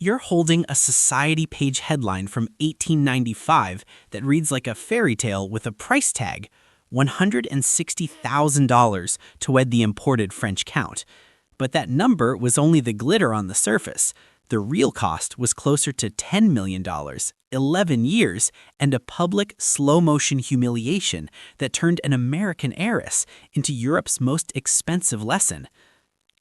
You're holding a Society page headline from 1895 that reads like a fairy tale with a price tag, $160,000 to wed the imported French count. But that number was only the glitter on the surface. The real cost was closer to $10 million, 11 years, and a public slow-motion humiliation that turned an American heiress into Europe's most expensive lesson.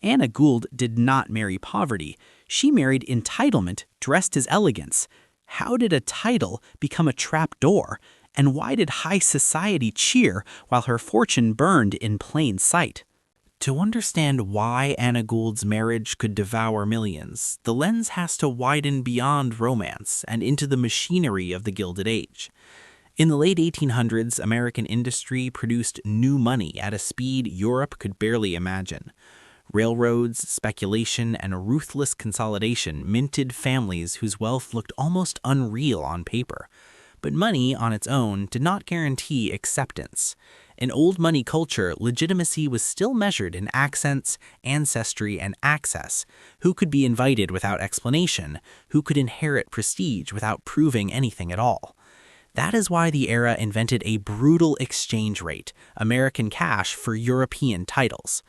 Anna Gould did not marry poverty. She married entitlement dressed as elegance. How did a title become a trap door? And why did high society cheer while her fortune burned in plain sight? To understand why Anna Gould's marriage could devour millions, the lens has to widen beyond romance and into the machinery of the Gilded Age. In the late 1800s, American industry produced new money at a speed Europe could barely imagine. Railroads, speculation, and ruthless consolidation minted families whose wealth looked almost unreal on paper. But money on its own did not guarantee acceptance. In old money culture, legitimacy was still measured in accents, ancestry, and access. Who could be invited without explanation? Who could inherit prestige without proving anything at all? That is why the era invented a brutal exchange rate, American cash for European titles.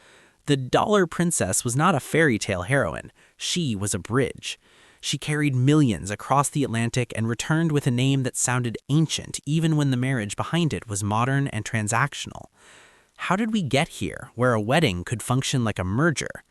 The dollar princess was not a fairy tale heroine. She was a bridge. She carried millions across the Atlantic and returned with a name that sounded ancient even when the marriage behind it was modern and transactional. How did we get here, where a wedding could function like a merger?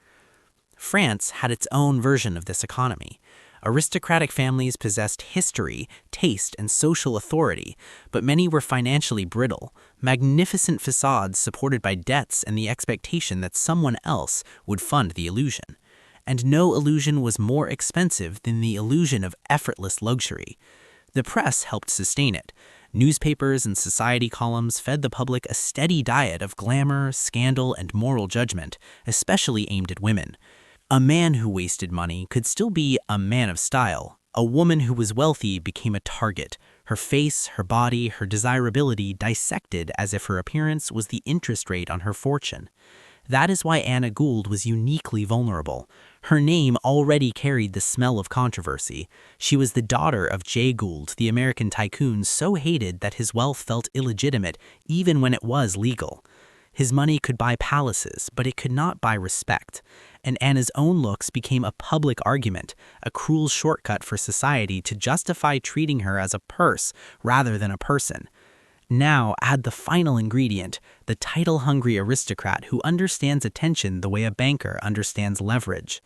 France had its own version of this economy. Aristocratic families possessed history, taste, and social authority, but many were financially brittle, magnificent facades supported by debts and the expectation that someone else would fund the illusion. And no illusion was more expensive than the illusion of effortless luxury. The press helped sustain it. Newspapers and society columns fed the public a steady diet of glamour, scandal, and moral judgment, especially aimed at women. A man who wasted money could still be a man of style. A woman who was wealthy became a target. Her face, her body, her desirability dissected as if her appearance was the interest rate on her fortune. That is why Anna Gould was uniquely vulnerable. Her name already carried the smell of controversy. She was the daughter of Jay Gould, the American tycoon so hated that his wealth felt illegitimate even when it was legal. His money could buy palaces, but it could not buy respect. And Anna's own looks became a public argument, a cruel shortcut for society to justify treating her as a purse rather than a person. Now add the final ingredient, the title-hungry aristocrat who understands attention the way a banker understands leverage.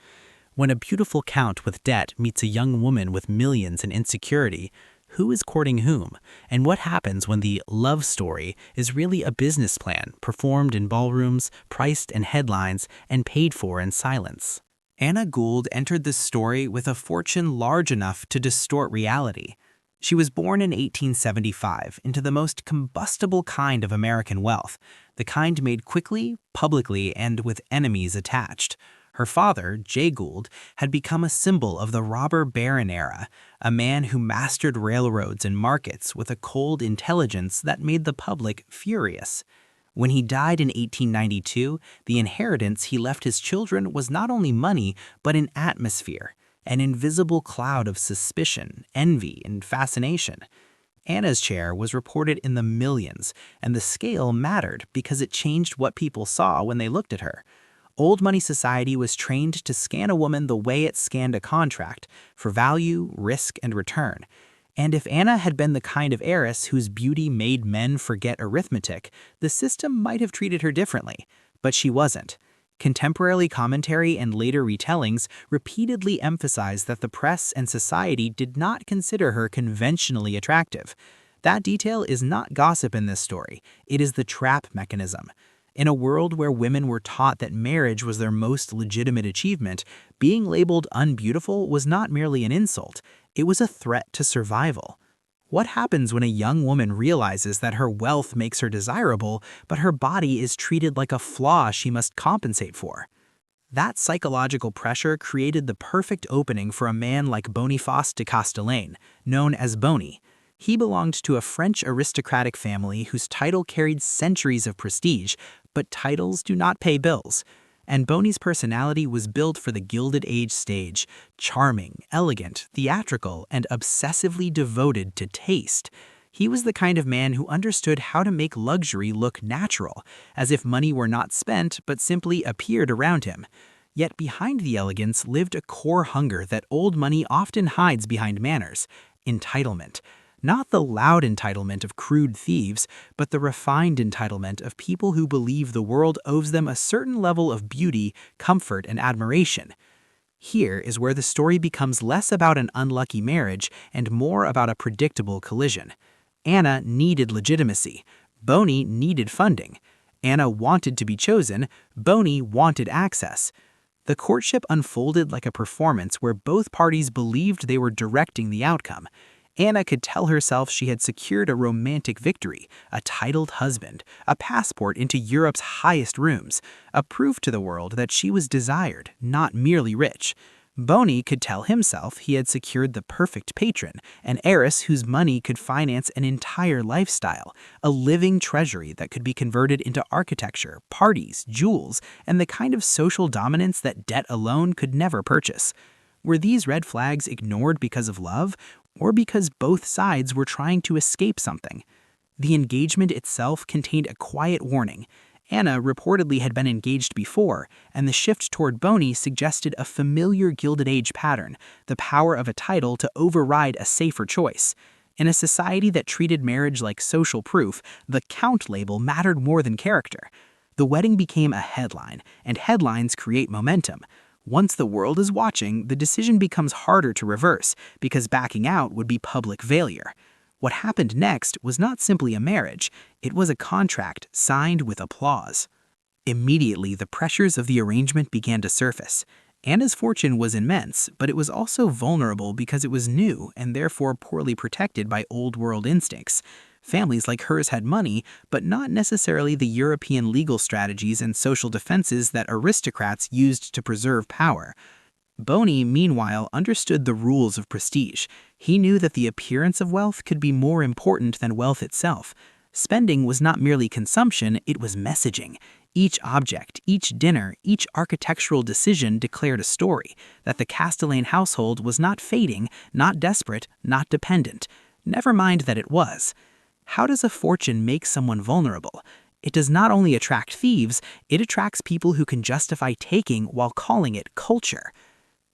When a beautiful count with debt meets a young woman with millions and insecurity, who is courting whom? And what happens when the love story is really a business plan performed in ballrooms, priced in headlines, and paid for in silence? Anna Gould entered this story with a fortune large enough to distort reality. She was born in 1875 into the most combustible kind of American wealth, the kind made quickly, publicly, and with enemies attached. Her father, Jay Gould, had become a symbol of the robber baron era, a man who mastered railroads and markets with a cold intelligence that made the public furious. When he died in 1892, the inheritance he left his children was not only money, but an atmosphere, an invisible cloud of suspicion, envy, and fascination. Anna's share was reported in the millions, and the scale mattered because it changed what people saw when they looked at her. Old money society was trained to scan a woman the way it scanned a contract, for value, risk, and return. And if Anna had been the kind of heiress whose beauty made men forget arithmetic, the system might have treated her differently. But she wasn't. Contemporary commentary and later retellings repeatedly emphasized that the press and society did not consider her conventionally attractive. That detail is not gossip in this story. It is the trap mechanism. In a world where women were taught that marriage was their most legitimate achievement, being labeled unbeautiful was not merely an insult, it was a threat to survival. What happens when a young woman realizes that her wealth makes her desirable, but her body is treated like a flaw she must compensate for? That psychological pressure created the perfect opening for a man like Boniface de Castellane, known as Bony. He belonged to a French aristocratic family whose title carried centuries of prestige, but titles do not pay bills. And Boney's personality was built for the Gilded Age stage, charming, elegant, theatrical, and obsessively devoted to taste. He was the kind of man who understood how to make luxury look natural, as if money were not spent but simply appeared around him. Yet behind the elegance lived a core hunger that old money often hides behind manners: entitlement. Not the loud entitlement of crude thieves, but the refined entitlement of people who believe the world owes them a certain level of beauty, comfort, and admiration. Here is where the story becomes less about an unlucky marriage and more about a predictable collision. Anna needed legitimacy. Boney needed funding. Anna wanted to be chosen. Boney wanted access. The courtship unfolded like a performance where both parties believed they were directing the outcome. Anna could tell herself she had secured a romantic victory, a titled husband, a passport into Europe's highest rooms, a proof to the world that she was desired, not merely rich. Boney could tell himself he had secured the perfect patron, an heiress whose money could finance an entire lifestyle, a living treasury that could be converted into architecture, parties, jewels, and the kind of social dominance that debt alone could never purchase. Were these red flags ignored because of love, or because both sides were trying to escape something? The engagement itself contained a quiet warning. Anna reportedly had been engaged before, and the shift toward Boney suggested a familiar Gilded Age pattern, the power of a title to override a safer choice. In a society that treated marriage like social proof, the count label mattered more than character. The wedding became a headline, and headlines create momentum. Once the world is watching, the decision becomes harder to reverse, because backing out would be public failure. What happened next was not simply a marriage, it was a contract signed with applause. Immediately, the pressures of the arrangement began to surface. Anna's fortune was immense, but it was also vulnerable because it was new and therefore poorly protected by old-world instincts. Families like hers had money, but not necessarily the European legal strategies and social defenses that aristocrats used to preserve power. Boney, meanwhile, understood the rules of prestige. He knew that the appearance of wealth could be more important than wealth itself. Spending was not merely consumption, it was messaging. Each object, each dinner, each architectural decision declared a story, that the Castellane household was not fading, not desperate, not dependent. Never mind that it was. How does a fortune make someone vulnerable? It does not only attract thieves, it attracts people who can justify taking while calling it culture.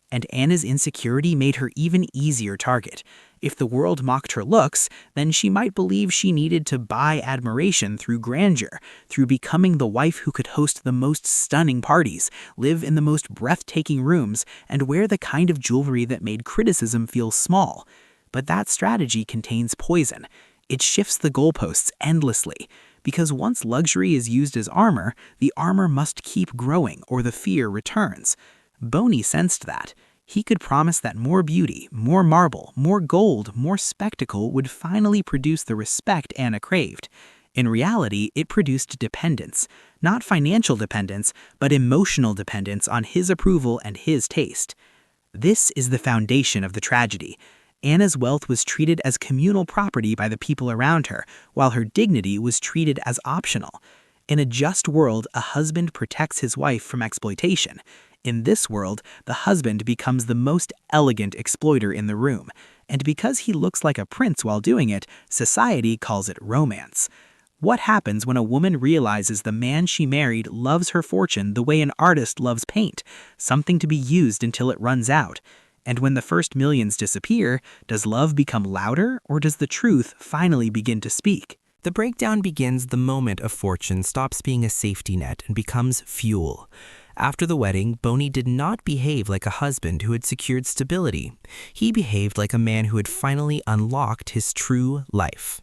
And Anna's insecurity made her even easier target. If the world mocked her looks, then she might believe she needed to buy admiration through grandeur, through becoming the wife who could host the most stunning parties, live in the most breathtaking rooms, and wear the kind of jewelry that made criticism feel small. But that strategy contains poison. It shifts the goalposts endlessly, because once luxury is used as armor, the armor must keep growing or the fear returns. Boney sensed that. He could promise that more beauty, more marble, more gold, more spectacle would finally produce the respect Anna craved. In reality, it produced dependence. Not financial dependence, but emotional dependence on his approval and his taste. This is the foundation of the tragedy. Anna's wealth was treated as communal property by the people around her, while her dignity was treated as optional. In a just world, a husband protects his wife from exploitation. In this world, the husband becomes the most elegant exploiter in the room, and because he looks like a prince while doing it, society calls it romance. What happens when a woman realizes the man she married loves her fortune the way an artist loves paint, something to be used until it runs out? And when the first millions disappear, does love become louder, or does the truth finally begin to speak? The breakdown begins the moment a fortune stops being a safety net and becomes fuel. After the wedding, Boney did not behave like a husband who had secured stability. He behaved like a man who had finally unlocked his true life.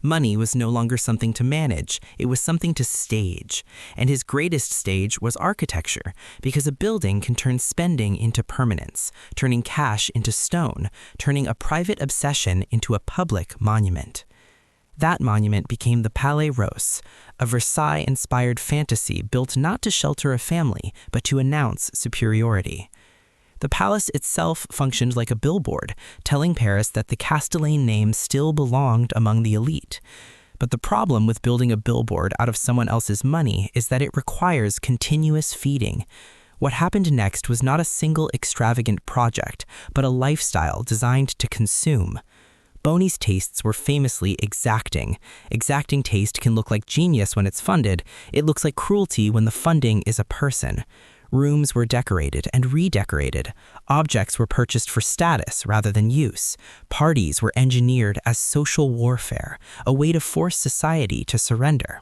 Money was no longer something to manage, it was something to stage. And his greatest stage was architecture, because a building can turn spending into permanence, turning cash into stone, turning a private obsession into a public monument. That monument became the Palais Rose, a Versailles-inspired fantasy built not to shelter a family, but to announce superiority. The palace itself functioned like a billboard, telling Paris that the Castellane name still belonged among the elite. But the problem with building a billboard out of someone else's money is that it requires continuous feeding. What happened next was not a single extravagant project, but a lifestyle designed to consume. Boney's tastes were famously exacting. Exacting taste can look like genius when it's funded. It looks like cruelty when the funding is a person. Rooms were decorated and redecorated. Objects were purchased for status rather than use. Parties were engineered as social warfare, a way to force society to surrender.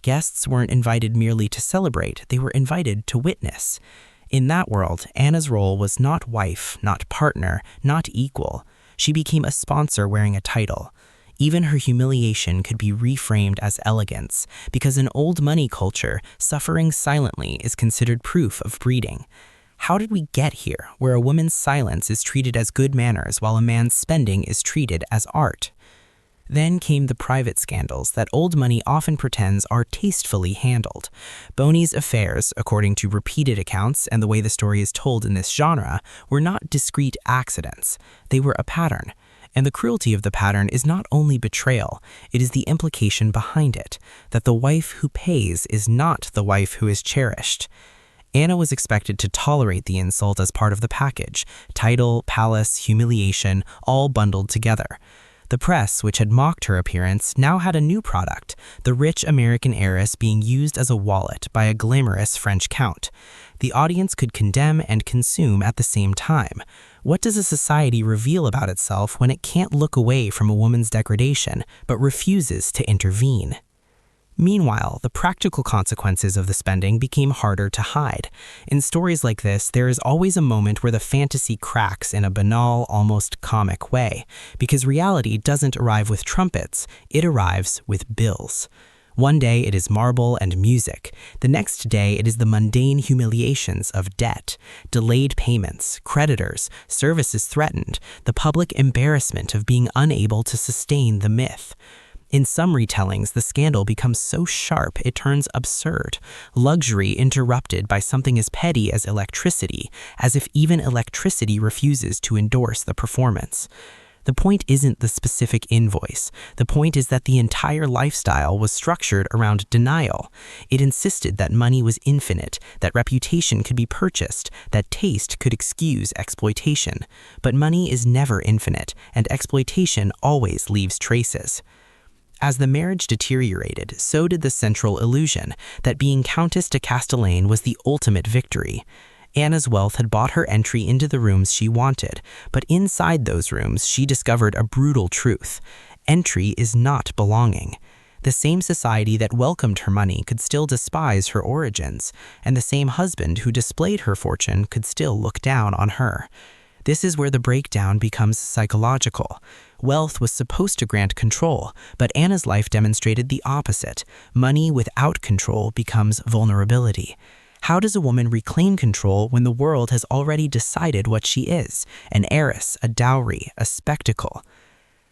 Guests weren't invited merely to celebrate, they were invited to witness. In that world, Anna's role was not wife, not partner, not equal. She became a sponsor wearing a title. Even her humiliation could be reframed as elegance, because in old money culture, suffering silently is considered proof of breeding. How did we get here, where a woman's silence is treated as good manners while a man's spending is treated as art? Then came the private scandals that old money often pretends are tastefully handled. Boney's affairs, according to repeated accounts and the way the story is told in this genre, were not discrete accidents. They were a pattern. And the cruelty of the pattern is not only betrayal, it is the implication behind it, that the wife who pays is not the wife who is cherished. Anna was expected to tolerate the insult as part of the package: title, palace, humiliation, all bundled together. The press, which had mocked her appearance, now had a new product, the rich American heiress being used as a wallet by a glamorous French count. The audience could condemn and consume at the same time. What does a society reveal about itself when it can't look away from a woman's degradation, but refuses to intervene? Meanwhile, the practical consequences of the spending became harder to hide. In stories like this, there is always a moment where the fantasy cracks in a banal, almost comic way, because reality doesn't arrive with trumpets, it arrives with bills. One day it is marble and music. The next day it is the mundane humiliations of debt, delayed payments, creditors, services threatened, the public embarrassment of being unable to sustain the myth. In some retellings, the scandal becomes so sharp it turns absurd. Luxury interrupted by something as petty as electricity, as if even electricity refuses to endorse the performance. The point isn't the specific invoice. The point is that the entire lifestyle was structured around denial. It insisted that money was infinite, that reputation could be purchased, that taste could excuse exploitation. But money is never infinite, and exploitation always leaves traces. As the marriage deteriorated, so did the central illusion that being Countess de Castellane was the ultimate victory. Anna's wealth had bought her entry into the rooms she wanted, but inside those rooms she discovered a brutal truth. Entry is not belonging. The same society that welcomed her money could still despise her origins, and the same husband who displayed her fortune could still look down on her. This is where the breakdown becomes psychological. Wealth was supposed to grant control, but Anna's life demonstrated the opposite. Money without control becomes vulnerability. How does a woman reclaim control when the world has already decided what she is? An heiress, a dowry, a spectacle.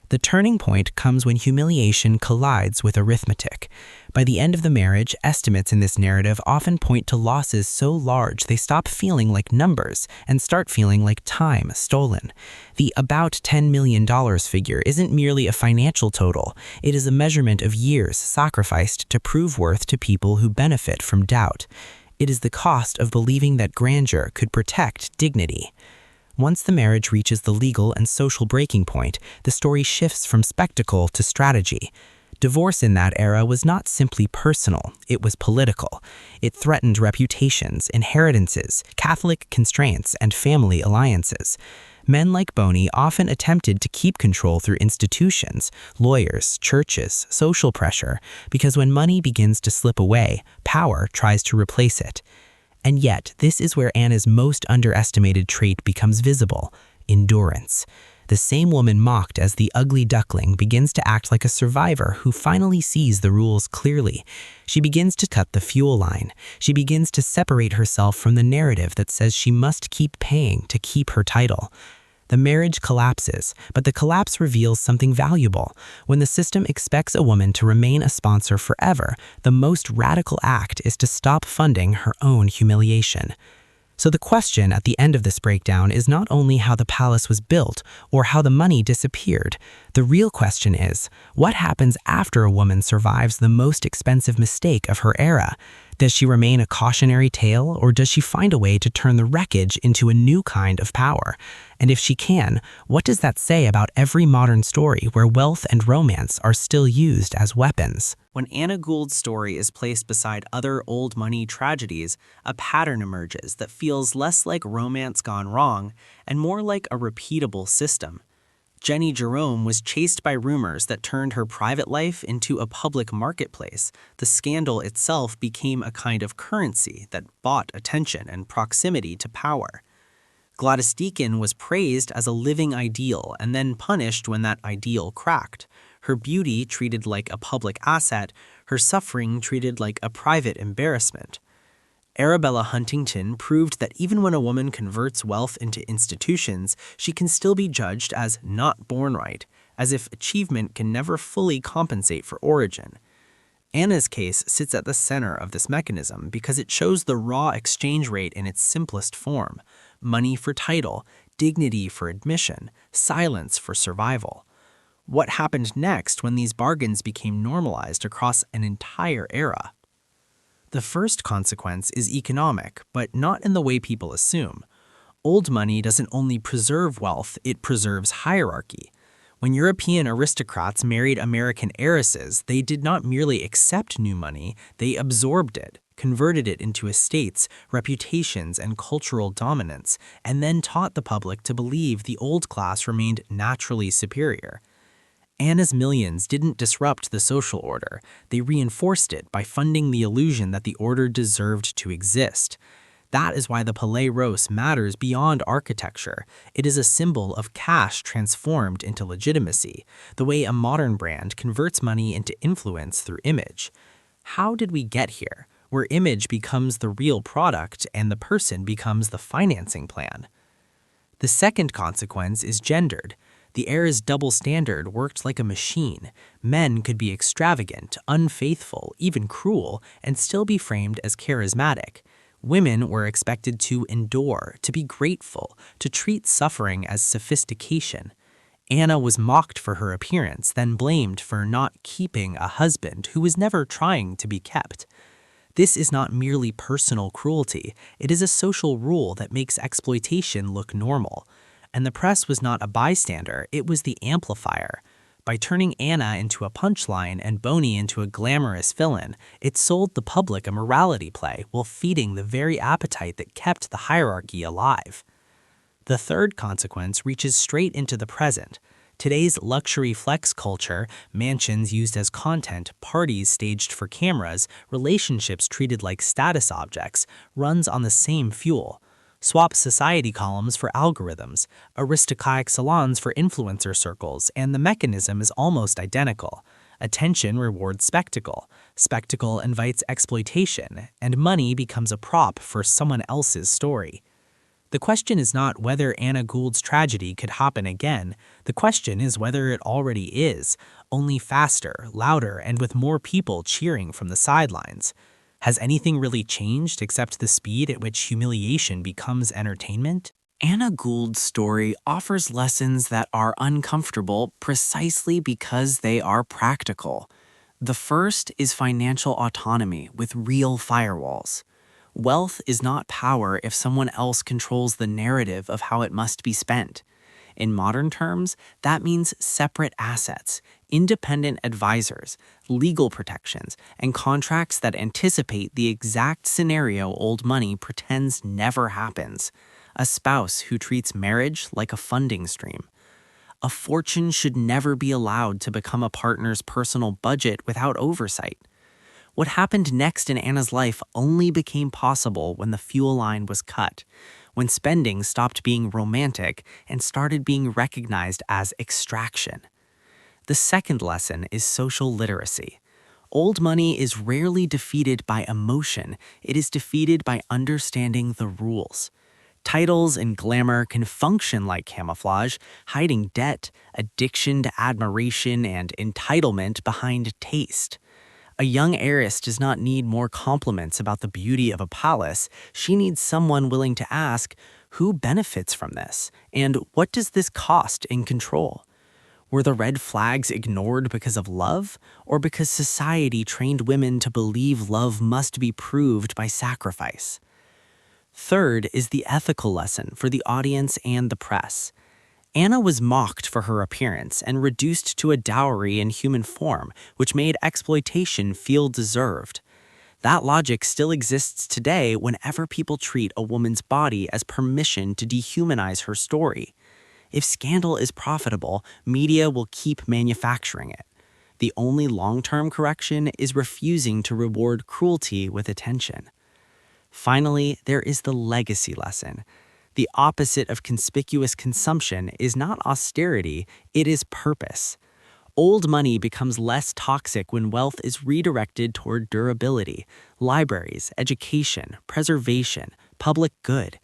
The turning point comes when humiliation collides with arithmetic. By the end of the marriage, estimates in this narrative often point to losses so large they stop feeling like numbers and start feeling like time stolen. The about $10 million figure isn't merely a financial total, it is a measurement of years sacrificed to prove worth to people who benefit from doubt. It is the cost of believing that grandeur could protect dignity. Once the marriage reaches the legal and social breaking point, the story shifts from spectacle to strategy. Divorce in that era was not simply personal, it was political. It threatened reputations, inheritances, Catholic constraints, and family alliances. Men like Boney often attempted to keep control through institutions, lawyers, churches, social pressure, because when money begins to slip away, power tries to replace it. And yet, this is where Anna's most underestimated trait becomes visible: endurance. The same woman mocked as the ugly duckling begins to act like a survivor who finally sees the rules clearly. She begins to cut the fuel line. She begins to separate herself from the narrative that says she must keep paying to keep her title. The marriage collapses, but the collapse reveals something valuable. When the system expects a woman to remain a sponsor forever, the most radical act is to stop funding her own humiliation. So the question at the end of this breakdown is not only how the palace was built or how the money disappeared. The real question is, what happens after a woman survives the most expensive mistake of her era? Does she remain a cautionary tale, or does she find a way to turn the wreckage into a new kind of power? And if she can, what does that say about every modern story where wealth and romance are still used as weapons? When Anna Gould's story is placed beside other old money tragedies, a pattern emerges that feels less like romance gone wrong and more like a repeatable system. Jenny Jerome was chased by rumors that turned her private life into a public marketplace. The scandal itself became a kind of currency that bought attention and proximity to power. Gladys Deacon was praised as a living ideal and then punished when that ideal cracked. Her beauty treated like a public asset, her suffering treated like a private embarrassment. Arabella Huntington proved that even when a woman converts wealth into institutions, she can still be judged as not born right, as if achievement can never fully compensate for origin. Anna's case sits at the center of this mechanism because it shows the raw exchange rate in its simplest form: money for title, dignity for admission, silence for survival. What happened next when these bargains became normalized across an entire era? The first consequence is economic, but not in the way people assume. Old money doesn't only preserve wealth, it preserves hierarchy. When European aristocrats married American heiresses, they did not merely accept new money, they absorbed it, converted it into estates, reputations, and cultural dominance, and then taught the public to believe the old class remained naturally superior. Anna's millions didn't disrupt the social order, they reinforced it by funding the illusion that the order deserved to exist. That is why the Palais Rose matters beyond architecture. It is a symbol of cash transformed into legitimacy, the way a modern brand converts money into influence through image. How did we get here, where image becomes the real product and the person becomes the financing plan? The second consequence is gendered. The era's double standard worked like a machine. Men could be extravagant, unfaithful, even cruel, and still be framed as charismatic. Women were expected to endure, to be grateful, to treat suffering as sophistication. Anna was mocked for her appearance, then blamed for not keeping a husband who was never trying to be kept. This is not merely personal cruelty, it is a social rule that makes exploitation look normal. And the press was not a bystander, it was the amplifier. By turning Anna into a punchline and Boney into a glamorous villain, it sold the public a morality play while feeding the very appetite that kept the hierarchy alive. The third consequence reaches straight into the present. Today's luxury flex culture, mansions used as content, parties staged for cameras, relationships treated like status objects, runs on the same fuel. Swap society columns for algorithms, aristocratic salons for influencer circles, and the mechanism is almost identical. Attention rewards spectacle, spectacle invites exploitation, and money becomes a prop for someone else's story. The question is not whether Anna Gould's tragedy could happen again, the question is whether it already is, only faster, louder, and with more people cheering from the sidelines. Has anything really changed except the speed at which humiliation becomes entertainment? Anna Gould's story offers lessons that are uncomfortable precisely because they are practical. The first is financial autonomy with real firewalls. Wealth is not power if someone else controls the narrative of how it must be spent. In modern terms, that means separate assets, independent advisors, legal protections, and contracts that anticipate the exact scenario old money pretends never happens. A spouse who treats marriage like a funding stream. A fortune should never be allowed to become a partner's personal budget without oversight. What happened next in Anna's life only became possible when the fuel line was cut, when spending stopped being romantic and started being recognized as extraction. The second lesson is social literacy. Old money is rarely defeated by emotion, it is defeated by understanding the rules. Titles and glamour can function like camouflage, hiding debt, addiction to admiration, and entitlement behind taste. A young heiress does not need more compliments about the beauty of a palace. She needs someone willing to ask, who benefits from this? And what does this cost in control? Were the red flags ignored because of love, or because society trained women to believe love must be proved by sacrifice? Third is the ethical lesson for the audience and the press. Anna was mocked for her appearance and reduced to a dowry in human form, which made exploitation feel deserved. That logic still exists today whenever people treat a woman's body as permission to dehumanize her story. If scandal is profitable, media will keep manufacturing it. The only long-term correction is refusing to reward cruelty with attention. Finally, there is the legacy lesson. The opposite of conspicuous consumption is not austerity, it is purpose. Old money becomes less toxic when wealth is redirected toward durability, libraries, education, preservation, public good.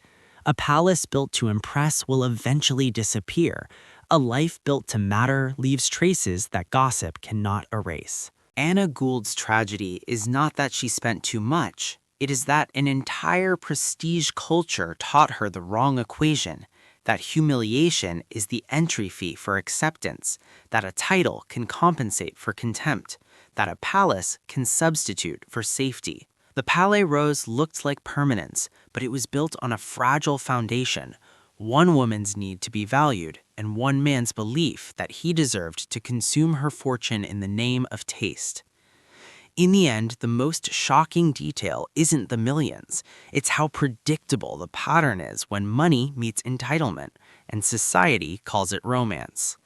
A palace built to impress will eventually disappear. A life built to matter leaves traces that gossip cannot erase. Anna Gould's tragedy is not that she spent too much. It is that an entire prestige culture taught her the wrong equation, that humiliation is the entry fee for acceptance, that a title can compensate for contempt, that a palace can substitute for safety. The Palais Rose looked like permanence, but it was built on a fragile foundation, one woman's need to be valued and one man's belief that he deserved to consume her fortune in the name of taste. In the end, the most shocking detail isn't the millions. It's how predictable the pattern is when money meets entitlement, and society calls it romance.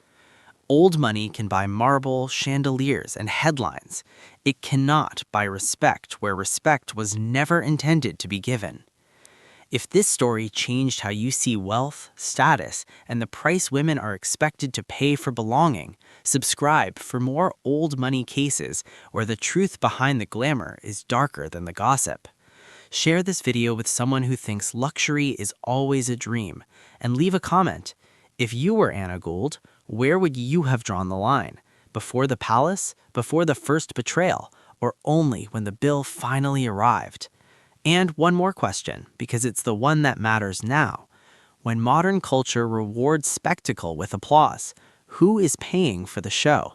Old money can buy marble, chandeliers, and headlines. It cannot buy respect where respect was never intended to be given. If this story changed how you see wealth, status, and the price women are expected to pay for belonging, subscribe for more old money cases where the truth behind the glamour is darker than the gossip. Share this video with someone who thinks luxury is always a dream, and leave a comment. If you were Anna Gould, where would you have drawn the line? Before the palace, before the first betrayal, or only when the bill finally arrived? And one more question, because it's the one that matters now. When modern culture rewards spectacle with applause, who is paying for the show?